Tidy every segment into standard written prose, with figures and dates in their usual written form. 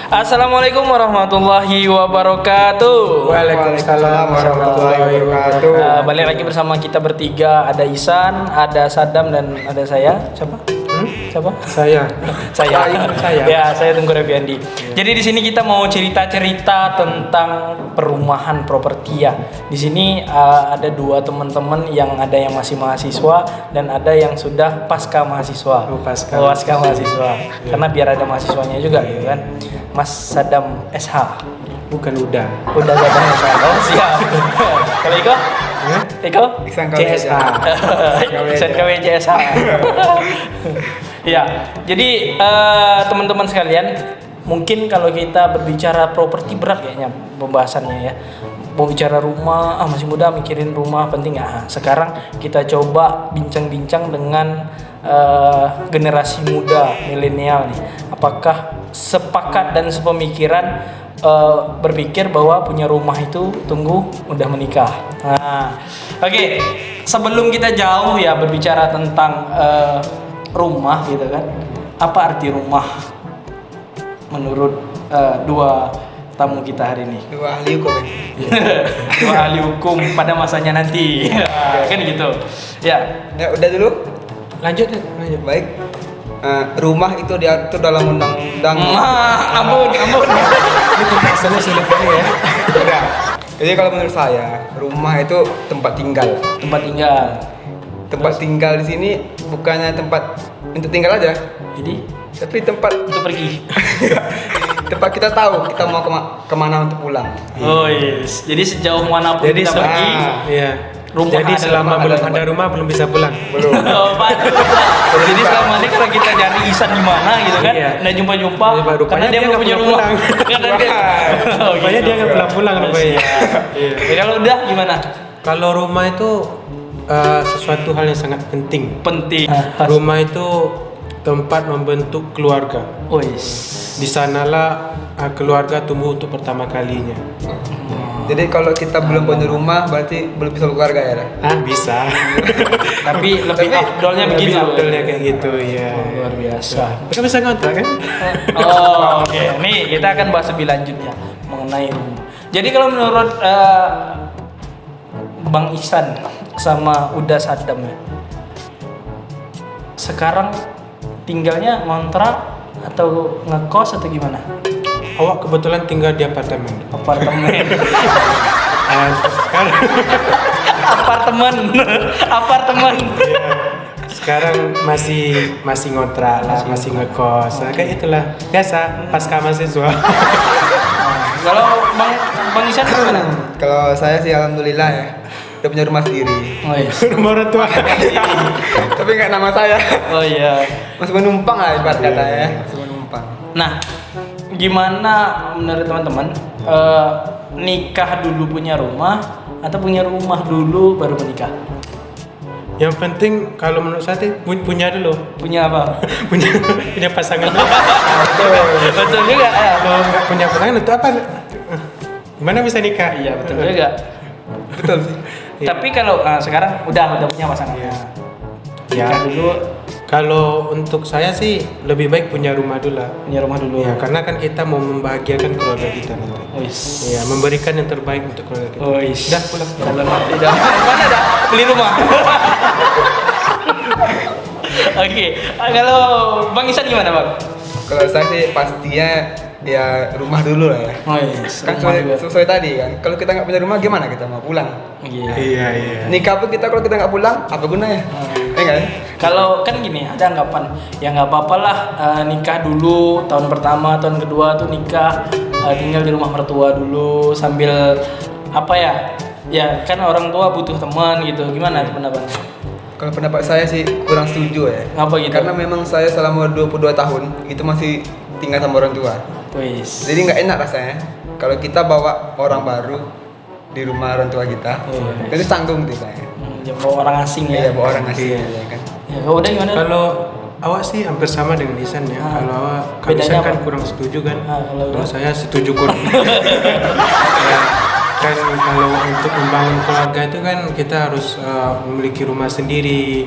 Assalamualaikum warahmatullahi wabarakatuh. Waalaikumsalam warahmatullahi wabarakatuh. Balik lagi bersama kita bertiga. Ada Ihsan, ada Saddam, dan ada saya. Siapa? Siapa? Saya. Saya. Ya, saya Tengku Reviandi. Jadi di sini kita mau cerita-cerita tentang perumahan properti ya. Di sini ada dua teman-teman yang ada yang masih mahasiswa dan ada yang sudah pasca mahasiswa. Pasca mahasiswa. Karena biar ada mahasiswanya juga gitu kan. Mas Saddam SH. Bukan udah Saddam SH. Oh, siap. Kalau Iko? Iko? Ihsan JSH. Ihsan KW JSH. Ya, jadi teman-teman sekalian, mungkin kalau kita berbicara properti berat kayaknya pembahasannya ya. Mau bicara rumah, masih muda mikirin rumah penting nggak? Sekarang kita coba bincang-bincang dengan generasi muda milenial nih. Apakah sepakat dan sepemikiran berpikir bahwa punya rumah itu tunggu udah menikah? Nah, oke. Sebelum kita jauh ya berbicara tentang rumah gitu kan, apa arti rumah menurut dua tamu kita hari ini? Dua ahli hukum. Dua ahli hukum pada masanya nanti. Kan gitu ya. Ya udah dulu. Lanjut. Baik. Rumah itu diatur dalam undang-undang. Ampun. Ini pembahasannya sulit banget ya. Udah. Jadi kalau menurut saya, rumah itu tempat tinggal. Tempat tinggal di sini bukannya tempat untuk tinggal aja, tapi tempat Untuk pergi. tempat kita tahu kita mau kemana untuk pulang. Oh yes. Jadi sejauh manapun kita pergi, Iya. rumah Jadi ada selama rumah, belum ada rumah belum bisa pulang. Belum. Oh, Pak. Jadi selama ini kalau kita nyari Ihsan di mana gitu kan, Iya. nggak jumpa-jumpa, Rupanya karena dia belum nggak punya pulang. rumah. Karena dia. Oh, Rupanya gitu. dia nggak pulang-pulang rupanya. Iya. Ya, kalau udah gimana? Kalau rumah itu sesuatu hal yang sangat penting. Penting. Rumah itu tempat membentuk keluarga. Wis. Di sanalah keluarga tumbuh untuk pertama kalinya. Jadi kalau kita belum punya rumah berarti belum bisa berkeluarga ya? Bisa. Tapi lebih afdolnya begitu. Afdolnya kayak gitu ya. Oh, luar biasa. Bisa ngontrak kan? Oh, oke. Nih kita akan bahas lebih lanjut ya mengenai rumah. Jadi kalau menurut Bang Ihsan sama Uda Saddam ya, sekarang tinggalnya ngontrak atau ngekos atau gimana? Awak kebetulan tinggal di apartemen. Apartemen. Sekarang Apartemen. sekarang masih ngontrak lah, masih ngekos. Nah, kayak itulah biasa pasca mahasiswa. Kalau Bang Ihsan gimana? Kalau saya sih alhamdulillah ya udah punya rumah sendiri. Oh iya. Rumah orang tua. Tapi nggak nama saya. Oh iya. Masih menumpang lah ibarat kata ya. Masih menumpang. Nah, gimana menurut teman-teman nikah dulu punya rumah atau punya rumah dulu baru menikah? Yang penting kalau menurut saya tuh punya dulu. Punya apa? punya pasangan. Betul juga ya. Kalau nggak punya pasangan itu apa? Gimana bisa nikah? Iya betul juga. Betul sih. Tapi kalau sekarang udah punya pasangan. Iya. Nikah dulu, Kalau untuk saya sih lebih baik punya rumah dulu lah. punya rumah dulu. Ya, karena kan kita mau membahagiakan keluarga kita nanti. Wis. Ya, memberikan yang terbaik untuk keluarga kita. Wis. Dah pulang. Kalau nanti dah mana dah beli rumah. Oke, kalau Bang Ihsan gimana Bang? Kalau saya sih pastinya ya rumah dulu lah ya. Oh yes, Kan sesuai tadi kan. Kalau kita nggak punya rumah gimana kita mau pulang? Iya. Iya. Nikah pun kita kalau kita nggak pulang apa gunanya? Ya kan? Kalau kan gini, ada anggapan ya nggak apa-apa lah nikah dulu tahun pertama, tahun kedua tuh nikah tinggal di rumah mertua dulu sambil apa ya? Ya kan orang tua butuh teman gitu. Gimana pendapat? Kalau pendapat saya sih kurang setuju ya. Ngapa gitu? Karena memang saya selama 22 tahun itu masih tinggal sama orang tua. Wis. Jadi nggak enak rasanya kalau kita bawa orang baru di rumah orang tua kita. Iya. Itu tanggung kita ya. Ya, bawa orang asing ya. Iya, bawa orang asing Iya. ya kan. Ya, udah gimana? Kalau awak sih hampir sama dengan Ihsan ya. Kalau awak Bedanya Ihsan kan apa? kurang setuju kan. Kalau Kalau saya setuju kurang. Ya, kan kalau untuk membangun keluarga itu kan kita harus memiliki rumah sendiri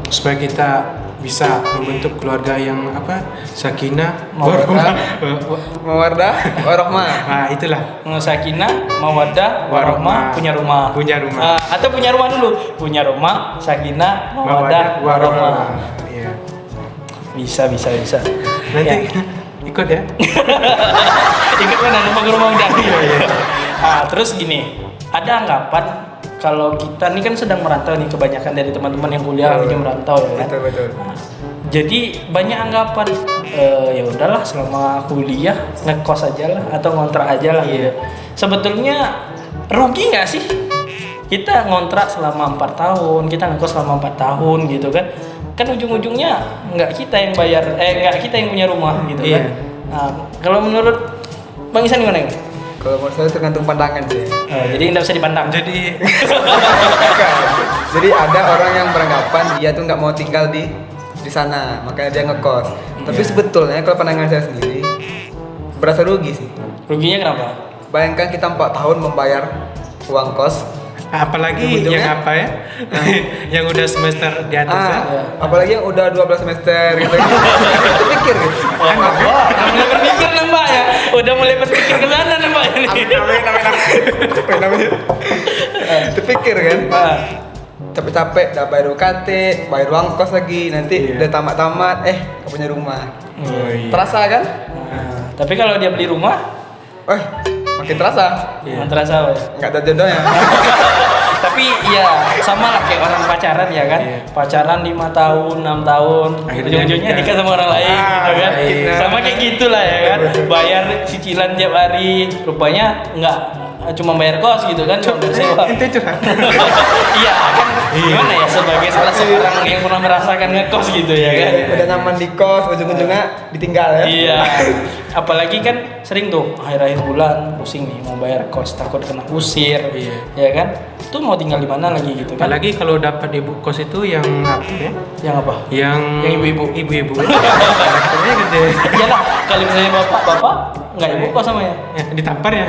supaya kita bisa membentuk keluarga yang apa, sakinah, Mawaddah, mawaddah, warahmah. nah itulah. Sakinah, mawaddah, warahmah, punya rumah. Punya rumah. Atau punya rumah dulu. Punya rumah, sakinah, mawaddah, warahmah. Iya. Bisa. Nanti Ya. ikut ya. Ikut mana numpang ke rumah udah. Iya. Terus gini, ada anggapan kalau kita ini kan sedang merantau nih, kebanyakan dari teman-teman yang kuliah ini merantau ya kan. Betul. Jadi banyak anggapan ya udahlah selama kuliah ngekos aja lah atau ngontrak aja lah gitu. Sebetulnya rugi nggak sih kita ngontrak selama 4 tahun, kita ngekos selama 4 tahun gitu kan? Kan ujung-ujungnya nggak kita yang bayar, nggak kita yang punya rumah gitu kan? Nah, kalau menurut Bang Isan gimana? Kalau menurut saya tergantung pandangan sih. Jadi nggak bisa dipandang. Jadi Jadi ada orang yang beranggapan dia tuh nggak mau tinggal di sana, makanya dia ngekos. Tapi sebetulnya kalau pandangan saya sendiri berasa rugi sih. Ruginya kenapa? Bayangkan kita 4 tahun membayar uang kos. apalagi Ujung-ujungnya? yang apa ya? yang udah semester di atas ya. Apalagi yang udah 12 semester gitu. Itu pikir gitu. Udah mulai berpikir nih Mbak ya. Udah mulai berpikir ke sana nih Mbak ini. Apa namanya? Itu pikir kan. Capek-capek udah bayar UKT, bayar uang kos lagi, nanti Iya. udah tamat-tamat gak punya rumah. Oh, iya. Terasa kan? Tapi kalau dia beli rumah, Makin terasa. Iya. nggak terasa Pak ya. Nggak ada jodohnya. Tapi ya sama lah kayak orang pacaran ya kan. Iya. Pacaran 5 tahun, 6 tahun, Akhirnya ujung-ujungnya nikah. nikah sama orang lain gitu kan. iya. Sama kayak gitulah ya kan. Bayar cicilan tiap hari, rupanya nggak cuma bayar kos gitu kan, cuma bayar sewa. Ente curhat. Iya kan, gimana ya sebagai salah seorang yang pernah merasakan ngekos gitu ya kan. Udah nyaman di kos, ujung-ujungnya ditinggal ya. Iya, apalagi kan sering tuh akhir-akhir bulan pusing nih mau bayar kos, takut kena usir, Iya. ya kan? Tuh mau tinggal di mana lagi gitu kan? Apalagi kalau dapat ibu kos itu yang apa ya? Yang apa? Yang ibu-ibu. Ibu-ibu. Karakternya gede. Iyalah, kalau misalnya bapak nggak ibu kos sama ya, Ya, ditampar ya.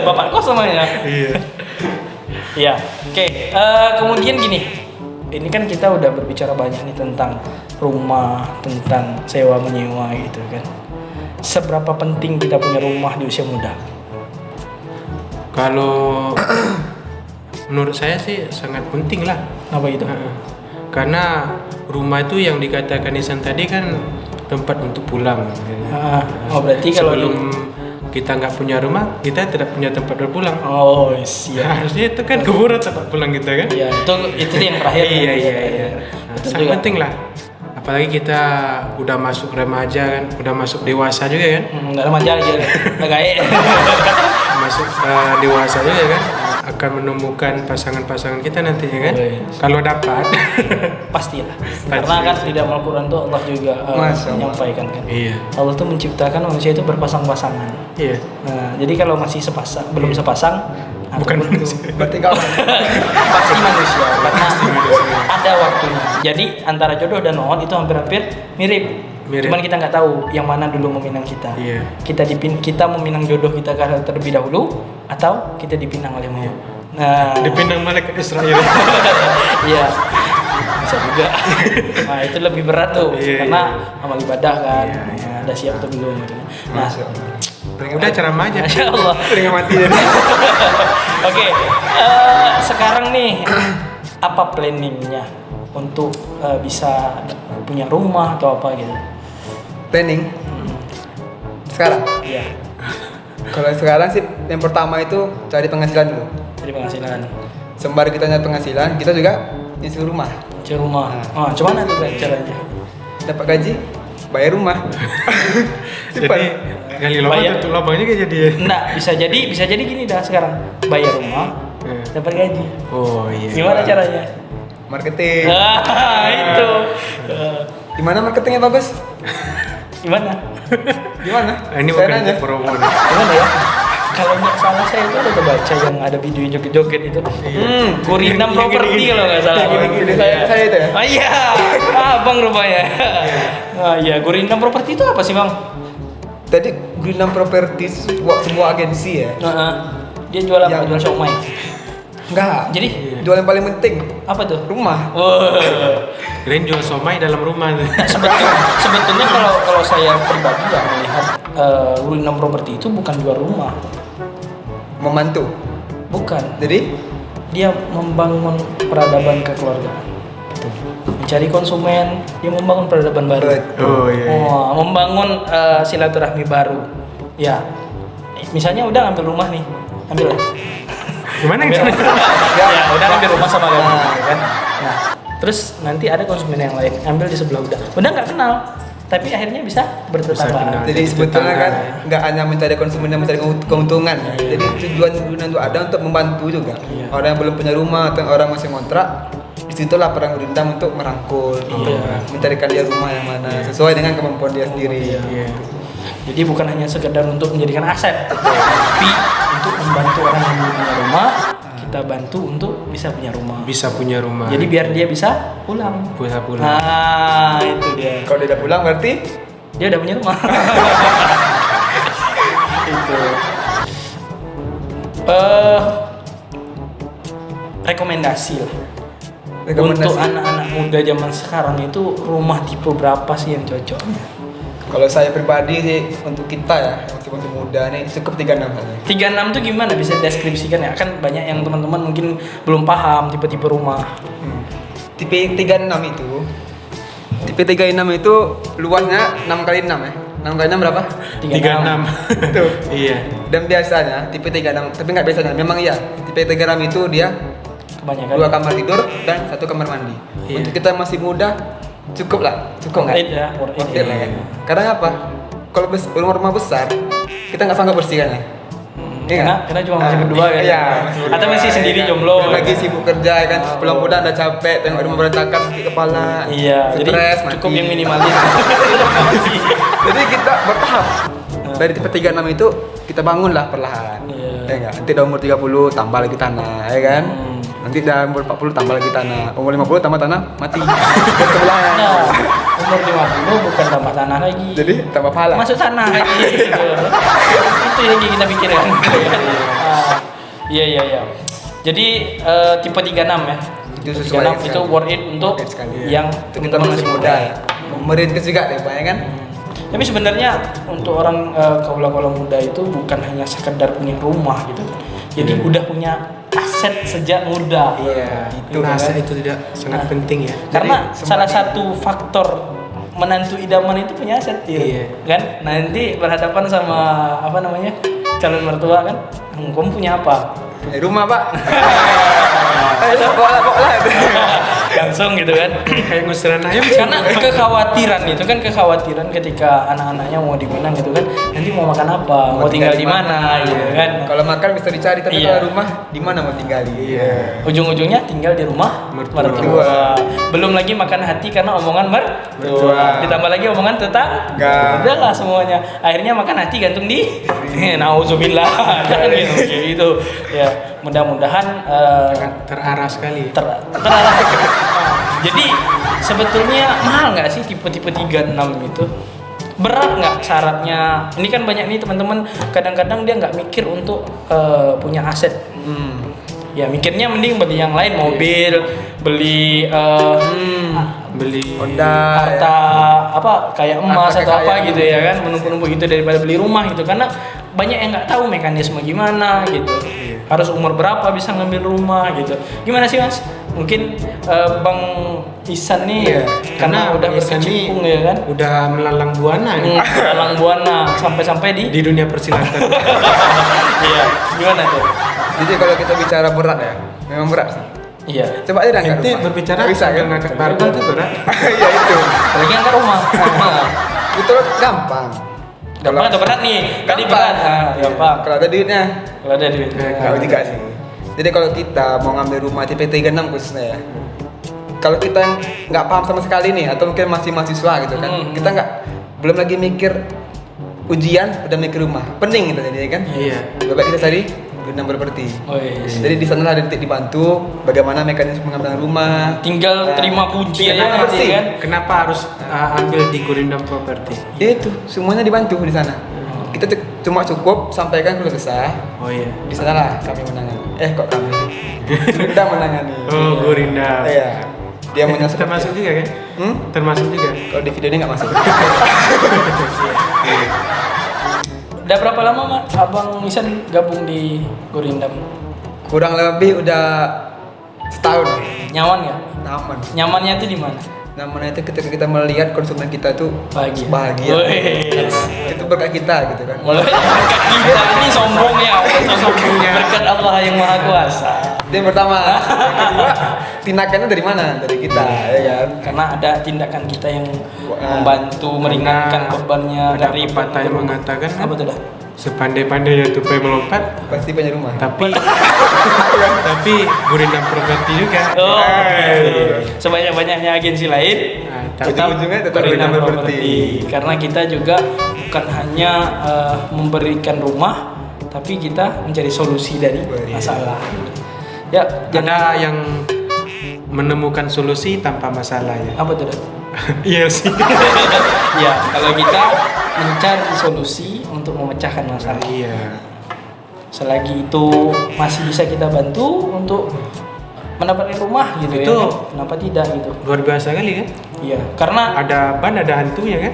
bapak kos sama ya. Iya. Iya, oke. Kemudian gini, ini kan kita udah berbicara banyak nih tentang rumah, tentang sewa menyewa gitu kan. Seberapa penting kita punya rumah di usia muda? Kalau menurut saya sih sangat penting lah. Apa itu? Karena rumah itu yang dikatakan Isan tadi kan tempat untuk pulang. Oh berarti kalau Sebelum kita nggak punya rumah, kita tidak punya tempat berpulang. Oh siap. Harusnya itu kan kuburan tempat pulang kita kan? Iya, itu yang terakhir. Iya kan? iya Yang iya. terakhir. Nah, Betul sangat juga. penting lah. Apalagi kita udah masuk remaja kan, udah masuk dewasa juga kan, Nggak remaja aja, nggak gaek. masuk dewasa juga kan, akan menemukan pasangan-pasangan kita nantinya kan. Wih. Kalau dapat. Pastilah. Karena kan di dalam Al-Quran tuh Allah juga Masya Allah. menyampaikan kan. Iya. Allah tuh menciptakan manusia itu berpasang-pasangan. Iya. Nah, jadi kalau masih belum sepasang, Bukan ataupun manusia. Berarti kawan. pasti manusia karena ada waktunya. Jadi antara jodoh dan mohon itu hampir-hampir mirip. Mirip. Cuman kita nggak tahu yang mana dulu meminang kita. Iya. Kita meminang jodoh kita karena terlebih dahulu atau kita dipinang oleh mohon. Nah, Dipinang malaikat Israel. iya bisa juga. Nah itu lebih berat tuh Iya, karena amal ibadah kan. Iya, iya. Nah, udah siap atau belum gitu. Nah, Udah ceramah aja. Masya Allah. Sering mati jadi. Oke, sekarang nih apa planningnya untuk bisa punya rumah atau apa gitu? Planning. Sekarang. Iya, Kalau sekarang sih yang pertama itu cari penghasilan dulu. dari penghasilan. Sembari kita nyari penghasilan, kita juga isi rumah. Cari rumah. Oh, cuman tuh kan caranya? Dapat gaji, bayar rumah. Jadi Simpan. gali lubang Bayar. tutup lubangnya kayak jadi. Enggak, bisa jadi gini dah sekarang. Bayar rumah, dapat gaji. Oh iya. Gimana caranya? Marketing. Itu. Di mana marketingnya bagus? Gimana? Gimana? Ini Saya bukan nanya. promo nih. Gimana ya? Kalau nggak salah saya itu ada kebaca yang ada video joget-joget itu. Gurinam properti kalau nggak salah. Gini-gini. Saya itu ya? Ah iya, abang rupanya. Ah iya, Gurinam properti itu apa sih bang? Tadi Greenham Properties sebuah agensi ya. Dia jual apa? Yang- Jual siomay. Enggak. Jadi Jual yang paling penting apa tuh? rumah. Keren jual somai dalam rumah tuh. Sebetulnya kalau saya pribadi ya melihat Gurindam Properti itu bukan jual rumah, Membantu. bukan. Jadi Dia membangun peradaban kekeluargaan. Mencari konsumen, dia membangun peradaban baru. Oh iya. Membangun silaturahmi baru. Ya, misalnya udah ngambil rumah nih, ambil lah. Gimana Ambil. gitu? Ya, udah ngambil rumah sama kamu, kan? Nah, terus nanti ada konsumen yang lain, ambil di sebelah udah nggak kenal, tapi akhirnya bisa bertetangga. kenal. Jadi Jadi sebetulnya kan tetangga, nggak hanya mencari konsumen dan mencari keuntungan. Jadi tujuan Gurindam itu ada untuk membantu juga. Iya. Orang yang belum punya rumah atau orang masih ngontrak, disitulah peran Gurindam untuk merangkul, untuk mencarikan dia rumah yang mana sesuai dengan kemampuan dia sendiri. Iya. Jadi bukan hanya sekedar untuk menjadikan aset, tapi untuk membantu orang yang belum punya rumah, kita bantu untuk bisa punya rumah. Bisa punya rumah. Jadi biar dia bisa pulang. bisa pulang. Nah, itu dia. Kalau dia udah pulang berarti Dia udah punya rumah. Itu. Rekomendasi lah. Untuk anak-anak muda zaman sekarang itu rumah tipe berapa sih yang cocok? kalau saya pribadi sih untuk kita ya masih muda nih cukup 36 saja. 36 tuh gimana bisa deskripsikan ya? Kan banyak yang teman-teman mungkin belum paham tipe-tipe rumah. Tipe 36 itu tipe 36 itu luasnya 6 kali 6 ya. 6 kali 6 berapa? 36. Tuh. Iya. Dan biasanya tipe 36, tapi nggak biasanya, memang iya. Tipe 36 itu dia Kebanyakan. 2 kamar tidur dan 1 kamar mandi. Iya. Untuk kita masih muda cukup lah, cukup nggak? Worth it ya, worth it. Worth it lah kan. Karena apa? Kalau rumah rumah besar, kita nggak sanggup bersihkannya. Iya Karena cuma masih berdua kan? Iya. Atau masih sendiri jomblo. Belum lagi sibuk kerja ya kan, pulang-pulang udah capek, tengok rumah berantakan sakit kepala. Iya, jadi stres, cukup mati. yang minimalis. Jadi kita bertahap. Dari tipe 36 itu kita bangunlah perlahan. Iya. Ya enggak? Nanti udah umur 30 tambah lagi tanah, ya kan? Nanti udah umur 40 tambah lagi tanah. Umur 50 tambah tanah, mati. Bersebelahan. Nah, umur 50 bukan tambah tanah lagi. Jadi tambah pahala. Masuk tanah lagi. Gitu. Itu yang kita pikirkan. Iya. Jadi tipe 36 ya. Itu sesuai 36 itu sekali. worth it untuk Worth it sekali, ya. yang Untuk kita masih muda ya. Merintis juga deh, Pak, ya kan? Tapi sebenarnya untuk orang kaula-kaula muda itu bukan hanya sekedar punya rumah gitu. Jadi udah punya aset sejak muda. Iya, Itu rasa itu tidak sangat penting ya. Karena Jadi, salah semakin- satu faktor menantu idaman itu punya aset gitu. Iya. Kan nanti berhadapan sama apa namanya calon mertua kan, kamu punya apa? Rumah, Pak. Ayo, bawa lah. Langsung gitu kan. Kayak ngusiran ayam. Karena kekhawatiran itu kan kekhawatiran ketika anak-anaknya mau di Minang gitu kan, nanti mau makan apa, mau tinggal di mana gitu kan. Kalau makan bisa dicari, tapi Iya. kalau rumah di mana mau tinggal? Iya. Ujung-ujungnya tinggal di rumah Mertua. mertua. Belum lagi makan hati karena omongan mertua. Ditambah lagi omongan tetangga. Udahlah semuanya. Akhirnya makan hati gantung di nauzubillah. Jangan gitu. Ya, mudah-mudahan Terarah sekali. terarah. Jadi sebetulnya mahal nggak sih tipe-tipe 36 itu? Berat nggak syaratnya? Ini kan banyak nih teman-teman kadang-kadang dia nggak mikir untuk punya aset. Ya mikirnya mending beli yang lain, mobil, beli Beli Honda. harta apa kayak emas Harta atau apa kekayaan. gitu ya kan, menumpuk-numpuk gitu daripada beli rumah gitu, karena banyak yang nggak tahu mekanisme gimana gitu. Harus umur berapa bisa ngambil rumah gitu. Gimana sih Mas? Mungkin Bang Isan nih Iya, karena udah Isan nih berkecimpung ya kan. udah melalang buana nih Dalang buana sampai-sampai di di dunia persilatan. iya, gimana tuh? Jadi kalau kita bicara berat ya, memang berat sih. Iya. Coba aja dah angkat Nanti rumah. berbicara Nggak bisa kan? tentang angkat barbel tuh berat. Iya itu. Apalagi angkat rumah. Itu gampang. Gampang atau berat nih? Tadi Gampang. berat. Gampang. Kalau ada duitnya. Kalau ada duit. Kalau juga sih. Jadi kalau kita mau ngambil rumah tipe 36 khususnya ya. Kalau kita yang nggak paham sama sekali nih, atau mungkin masih mahasiswa gitu kan, kita belum lagi mikir ujian, udah mikir rumah. Pening gitu jadi kan. Iya. Lebih baik kita cari Gurindam Properti. Oh iya. Jadi di sana ada titik dibantu bagaimana mekanisme pengambilan rumah. Tinggal terima kunci aja Kenapa nanti sih? kan. Kenapa harus ambil di Gurindam Property? Ya itu semuanya dibantu di sana. kita cuma cukup sampaikan keluh kesah. Oh iya. Di sanalah kami menangani. Kok kami? Gurinda menangani. Oh, Gurinda. Iya. Dia menyelesaikan. Termasuk juga kan? Hmm? Termasuk juga. Kalau di video ini nggak masuk. Udah berapa lama Mak Abang Isan gabung di Gurindam? Kurang lebih udah setahun. Nyaman nggak? Nyaman. Nyamannya itu di mana? Namanya itu ketika kita melihat konsumen kita tuh bahagia. Wih. Itu berkat kita gitu kan. Berkat kita ini sombong ya, sombongnya. Berkat Allah yang Maha Kuasa. Itu yang pertama. Yang kedua, tindakannya dari mana? Dari kita, ya kan? Karena ada tindakan kita yang membantu meringankan bebannya Ada dari pepatah yang mengatakan kan, apa tuh dah? sepandai-pandainya tupai melompat, Pasti punya rumah. tapi Gurindam Properti juga. Oh, sebanyak-banyaknya agensi lain, Ujung-ujungnya tetap Gurindam Gurindam Properti. Karena kita juga bukan hanya memberikan rumah, tapi kita mencari solusi dari masalah. Ya, Ada yang menemukan solusi tanpa masalah ya. apa tuh dah? Iya sih. Ya, kalau kita mencari solusi untuk memecahkan masalah. Iya. Selagi itu masih bisa kita bantu untuk mendapatkan rumah gitu Itu ya. Kenapa tidak gitu? Luar biasa kali kan? Iya, karena Ada ban, ada hantunya kan?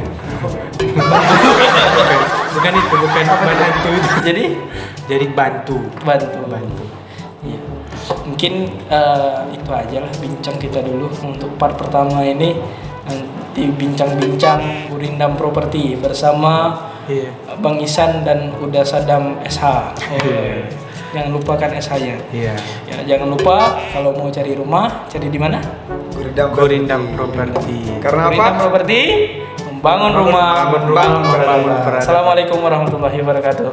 bukan itu, bukan ban hantu itu. Jadi bantu. bantu. Iya. Mungkin itu aja lah bincang kita dulu untuk part pertama ini. Nanti bincang-bincang Gurindam Properti bersama Iya. Bang Isan dan Uda Sadam SH. Jangan lupakan SH-nya. Iya. Ya, jangan lupa kalau mau cari rumah, cari di mana? Gurindam Properti. Karena Gurindam apa? Properti membangun rumah, membangun membangun peradaban. Assalamualaikum warahmatullahi wabarakatuh.